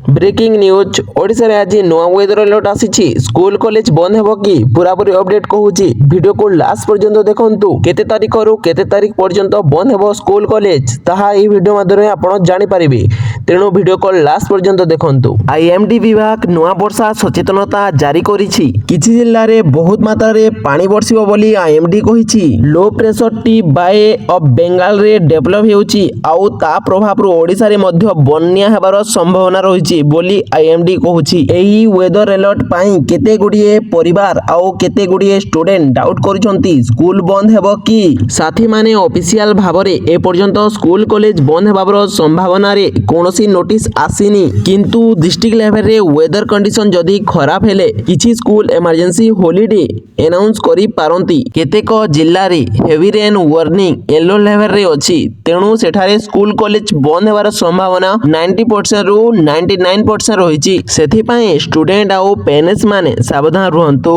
Breaking news Odisha रे आज नुआ वेदर अलर्ट आसी स्कूल कॉलेज बंद हेबो कि पूरापूरी अपडेट कहूची वीडियो को लास्ट पर्यंत देखंतु केते तारीख रु केते तारीख पर्यंत बंद हेबो स्कूल कॉलेज ताहा ई वीडियो माध्यम आपण जानि परिबे तेणु वीडियो को लास्ट पर्यंत देखंतु। आईएमडी विभाग नुआ वर्षा सचेतनता जारी करिछि किछि जिल्ला रे बहुत मात्रा रे पानी बरसिबो बोली आईएमडी कहिछि लो प्रेशर टी बाय ऑफ बेंगाल रे डेवलप हेउछि आउ ता प्रभाव रु ओडिसा रे मध्य बन्या हेबार संभावना रहिछि बोली आईएमडी कहूछि। एही वेदर अलर्ट पाई केते गुडिए परिवार आउ केते गुडिए स्टूडेंट डाउट करिसंती स्कूल बंद हेबो कि साथी माने ऑफिशियल भाबरे ए पर्यंत स्कूल कॉलेज बंद हेबार संभावना रे कोनोसी नोटिस आसीनी किंतु डिस्ट्रिक्ट लेवल रे वेदर कंडीशन जदी खराब हेले किछि स्कूल इमरजेंसी हॉलिडे अनाउंस करि पारंती केतेक जिल्ला रे heavy rain warning yellow level रे अछि तेणु सेठारे स्कूल कॉलेज बंद हेबार संभावना 90% रु 99% रहिछि सेथि पई स्टूडेंट आउ पेरेंट्स माने सावधान रहंतु।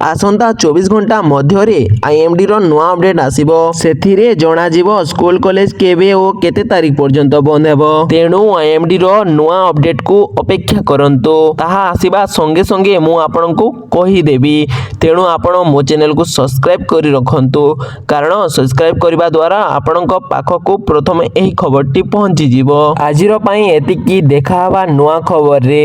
आसंता 24 घंटा मध्य रे आईएमडी रो नुआ अपडेट आसीबो सेथि रे जणा जीवो स्कूल कॉलेज केबे ओ केते तारीख पर्यंत बंद हेबो तेणु आईएमडी रो नुआ अपडेट को अपेक्षा करंतु ताहा आसीबा संगे संगे मु आपनकु कहि देबी तेणु आपण मो चैनल को सब्सक्राइब करि रखंतु कारण सब्सक्राइब करबा द्वारा आपनक पाखकु प्रथमे एही खबरटी पहुंची जीवो। आजिरो पई एतिकी देखा हवा नुआ खबर रे।